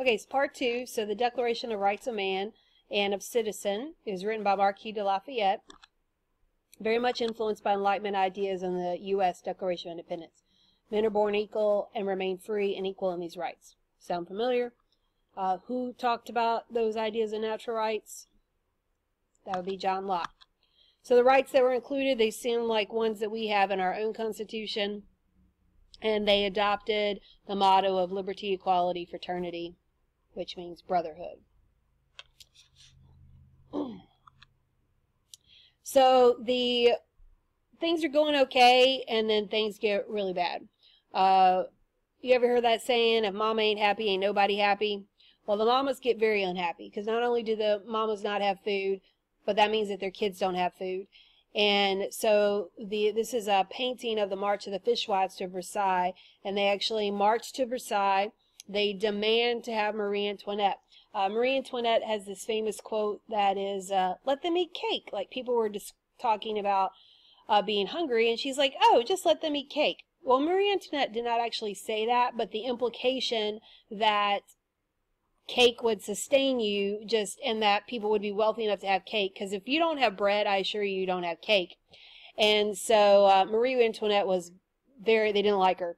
Okay, it's part 2. So the Declaration of Rights of Man and of Citizen is written by Marquis de Lafayette, very much influenced by Enlightenment ideas in the U.S. Declaration of Independence. Men are born equal and remain free and equal in these rights. Sound familiar? Who talked about those ideas of natural rights? That would be John Locke. So the rights that were included, they seem like ones that we have in our own Constitution, and they adopted the motto of liberty, equality, fraternity, which means brotherhood. So the things are going okay, and then things get really bad. You ever heard that saying, if mama ain't happy, ain't nobody happy? Well, the mamas get very unhappy, because not only do the mamas not have food, but that means that their kids don't have food. And so this is a painting of the March of the Fishwives to Versailles, and they actually march to Versailles. They demand to have Marie Antoinette. Marie Antoinette has this famous quote that is, let them eat cake. Like, people were just talking about being hungry, and she's like, oh, just let them eat cake. Well, Marie Antoinette did not actually say that, but the implication that cake would sustain you, and that people would be wealthy enough to have cake, because if you don't have bread, I assure you, you don't have cake. And so Marie Antoinette was they didn't like her.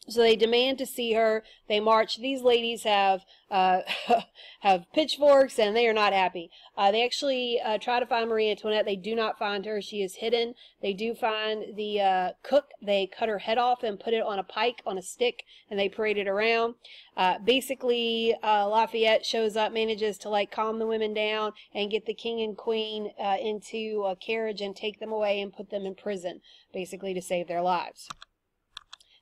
So they demand to see her. They march. These ladies have have pitchforks, and they are not happy. They actually try to find Marie Antoinette. They do not find her. She is hidden. They do find the cook. They cut her head off and put it on a pike, on a stick, and they parade it around. Basically, Lafayette shows up, manages to like calm the women down and get the king and queen into a carriage and take them away and put them in prison, basically to save their lives.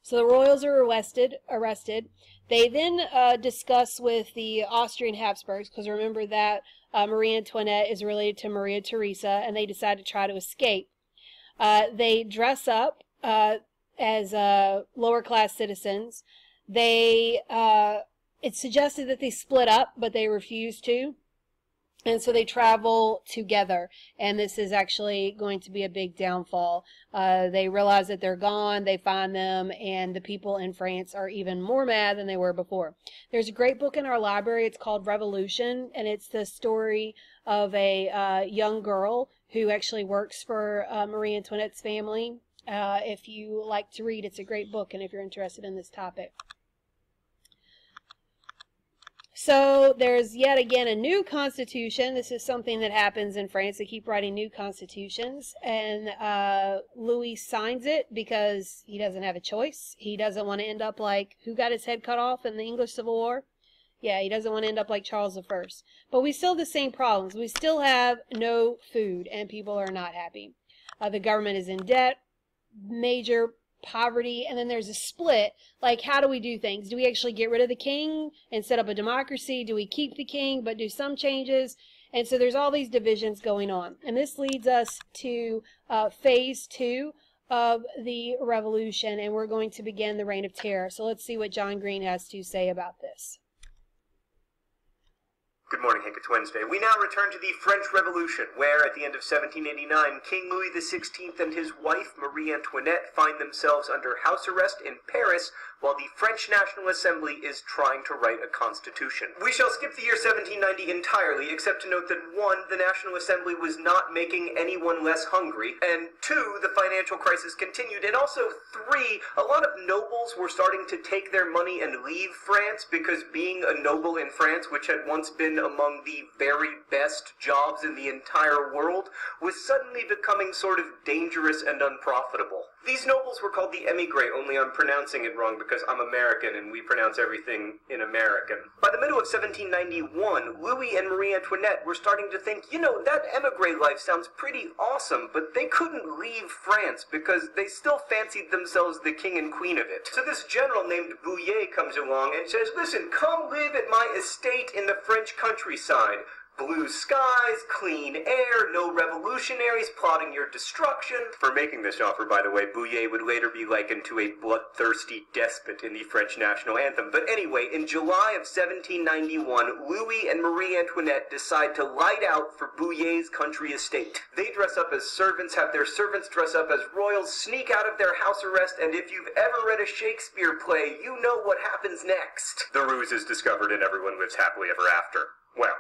So the royals are arrested. They then discuss with the Austrian Habsburgs, because remember that Marie Antoinette is related to Maria Theresa, and they decide to try to escape. They dress up as lower class citizens. It's suggested that they split up, but they refuse to. And so they travel together, and this is actually going to be a big downfall. They realize that they're gone, they find them, and the people in France are even more mad than they were before. There's a great book in our library. It's called Revolution, and it's the story of a young girl who actually works for Marie Antoinette's family. If you like to read, it's a great book, and if you're interested in this topic. So there's yet again a new constitution. This is something that happens in France. They keep writing new constitutions, and Louis signs it because he doesn't have a choice. He doesn't want to end up like, who got his head cut off in the English Civil War? Yeah, he doesn't want to end up like Charles I. But we still have the same problems. We still have no food, and people are not happy. The government is in debt, major poverty, and then there's a split. Like, how do we do things? Do we actually get rid of the king and set up a democracy? Do we keep the king but do some changes? And so there's all these divisions going on. And this leads us to phase 2 of the revolution, and we're going to begin the Reign of Terror. So let's see what John Green has to say about this. Good morning, Hank. It's Wednesday. We now return to the French Revolution, where, at the end of 1789, King Louis XVI and his wife, Marie Antoinette, find themselves under house arrest in Paris, while the French National Assembly is trying to write a constitution. We shall skip the year 1790 entirely, except to note that 1, the National Assembly was not making anyone less hungry, and 2, the financial crisis continued, and also 3, a lot of nobles were starting to take their money and leave France, because being a noble in France, which had once been among the very best jobs in the entire world, was suddenly becoming sort of dangerous and unprofitable. These nobles were called the émigrés, only I'm pronouncing it wrong because I'm American and we pronounce everything in American. By the middle of 1791, Louis and Marie Antoinette were starting to think, you know, that émigré life sounds pretty awesome, but they couldn't leave France because they still fancied themselves the king and queen of it. So this general named Bouillé comes along and says, listen, come live at my estate in the French countryside. Blue skies, clean air, no revolutionaries plotting your destruction. For making this offer, by the way, Bouillet would later be likened to a bloodthirsty despot in the French national anthem. But anyway, in July of 1791, Louis and Marie Antoinette decide to light out for Bouillet's country estate. They dress up as servants, have their servants dress up as royals, sneak out of their house arrest, and if you've ever read a Shakespeare play, you know what happens next. The ruse is discovered and everyone lives happily ever after. Well,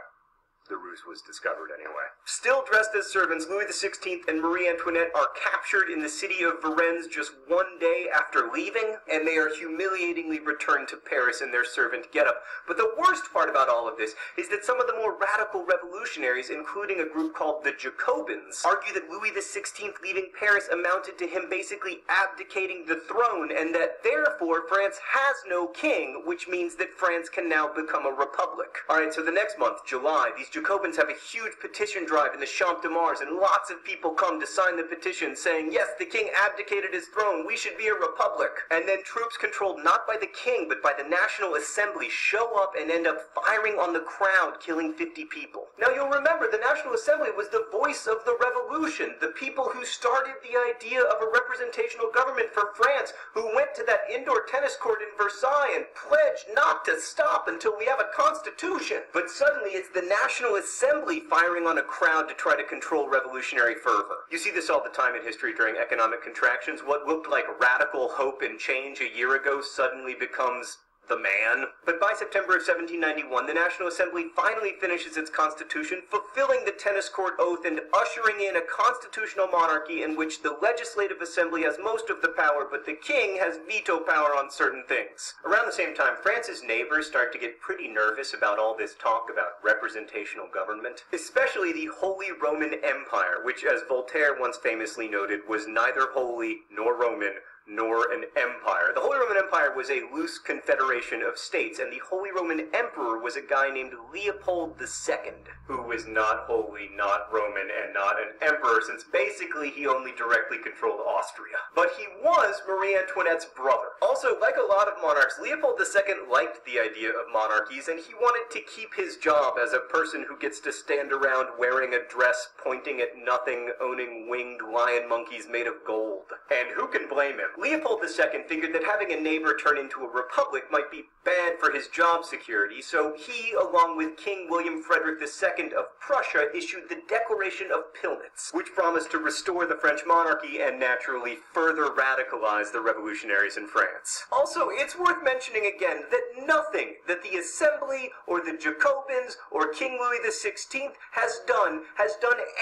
the ruse was discovered anyway. Still dressed as servants, Louis XVI and Marie Antoinette are captured in the city of Varennes just one day after leaving, and they are humiliatingly returned to Paris in their servant getup. But the worst part about all of this is that some of the more radical revolutionaries, including a group called the Jacobins, argue that Louis XVI leaving Paris amounted to him basically abdicating the throne, and that therefore France has no king, which means that France can now become a republic. Alright, so the next month, July, these Jacobins have a huge petition drive in the Champ de Mars, and lots of people come to sign the petition saying, yes, the king abdicated his throne, we should be a republic. And then troops controlled not by the king, but by the National Assembly show up and end up firing on the crowd, killing 50 people. Now you'll remember, the National Assembly was the voice of the revolution, the people who started the idea of a representational government for France, who went to that indoor tennis court in Versailles and pledged not to stop until we have a constitution. But suddenly it's the National Assembly firing on a crowd to try to control revolutionary fervor. You see this all the time in history during economic contractions. What looked like radical hope and change a year ago suddenly becomes the man. But by September of 1791, the National Assembly finally finishes its constitution, fulfilling the tennis court oath and ushering in a constitutional monarchy in which the legislative assembly has most of the power, but the king has veto power on certain things. Around the same time, France's neighbors start to get pretty nervous about all this talk about representational government, especially the Holy Roman Empire, which, as Voltaire once famously noted, was neither holy nor Roman, nor an empire. The Holy Roman Empire was a loose confederation of states, and the Holy Roman Emperor was a guy named Leopold II, who was not holy, not Roman, and not an emperor, since basically he only directly controlled Austria. But he was Marie Antoinette's brother. Also, like a lot of monarchs, Leopold II liked the idea of monarchies, and he wanted to keep his job as a person who gets to stand around wearing a dress, pointing at nothing, owning winged lion monkeys made of gold. And who can blame him? Leopold II figured that having a neighbor turn into a republic might be bad for his job security, so he, along with King William Frederick II of Prussia, issued the Declaration of Pillnitz, which promised to restore the French monarchy and naturally further radicalize the revolutionaries in France. Also, it's worth mentioning again that nothing that the Assembly or the Jacobins or King Louis XVI has done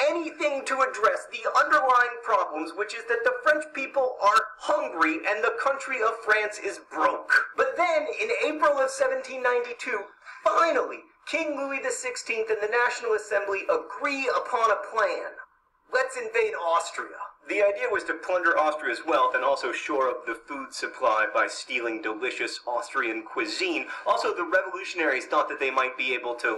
anything to address the underlying problems, which is that the French people are hungry and the country of France is broke. But then, in April of 1792, finally, King Louis XVI and the National Assembly agree upon a plan. Let's invade Austria. The idea was to plunder Austria's wealth and also shore up the food supply by stealing delicious Austrian cuisine. Also, the revolutionaries thought that they might be able to,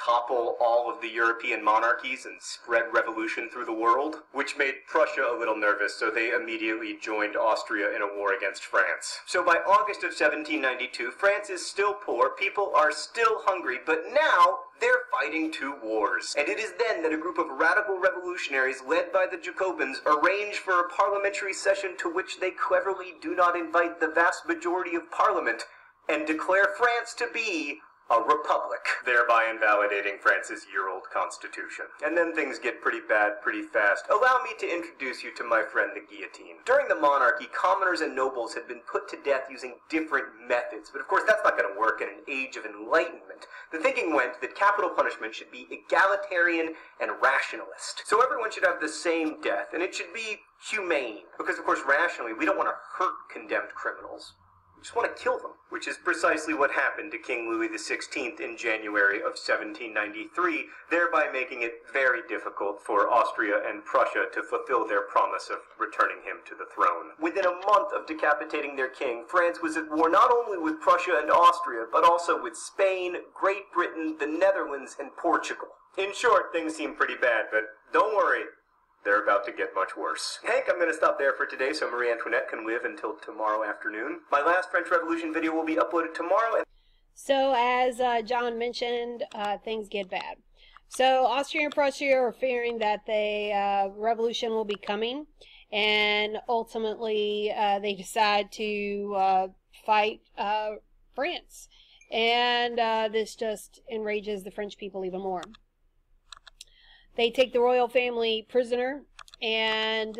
topple all of the European monarchies and spread revolution through the world, which made Prussia a little nervous, so they immediately joined Austria in a war against France. So by August of 1792, France is still poor, people are still hungry, but now they're fighting two wars. And it is then that a group of radical revolutionaries led by the Jacobins arrange for a parliamentary session to which they cleverly do not invite the vast majority of Parliament and declare France to be a republic, thereby invalidating France's year-old constitution. And then things get pretty bad pretty fast. Allow me to introduce you to my friend the guillotine. During the monarchy, commoners and nobles had been put to death using different methods, but of course that's not going to work in an age of enlightenment. The thinking went that capital punishment should be egalitarian and rationalist. So everyone should have the same death, and it should be humane. Because of course rationally, we don't want to hurt condemned criminals. We just want to kill them, which is precisely what happened to King Louis XVI in January of 1793, thereby making it very difficult for Austria and Prussia to fulfill their promise of returning him to the throne. Within a month of decapitating their king, France was at war not only with Prussia and Austria, but also with Spain, Great Britain, the Netherlands, and Portugal. In short, things seem pretty bad, but don't worry. They're about to get much worse. Hank, I'm going to stop there for today so Marie Antoinette can live until tomorrow afternoon. My last French Revolution video will be uploaded tomorrow. So, as John mentioned, things get bad. So Austria and Prussia are fearing that the revolution will be coming, and ultimately they decide to fight France. And this just enrages the French people even more. They take the royal family prisoner, and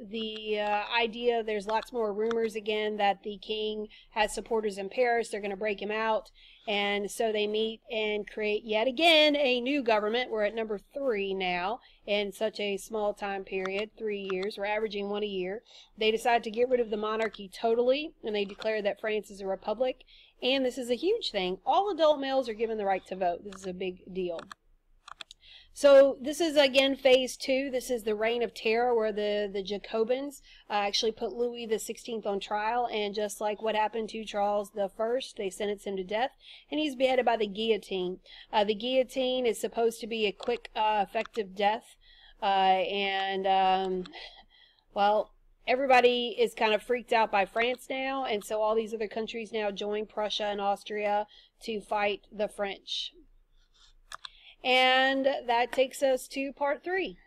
the idea, there's lots more rumors again that the king has supporters in Paris. They're going to break him out. And so they meet and create yet again a new government. We're at number 3 now in such a small time period, 3 years. We're averaging 1 a year. They decide to get rid of the monarchy totally, and they declare that France is a republic. And this is a huge thing. All adult males are given the right to vote. This is a big deal. So this is again phase 2. This is the Reign of Terror, where the Jacobins actually put Louis XVI on trial, and just like what happened to Charles I, they sentenced him to death, and he's beheaded by the guillotine. The guillotine is supposed to be a quick, effective death, well, everybody is kind of freaked out by France now, and so all these other countries now join Prussia and Austria to fight the French. And that takes us to part 3.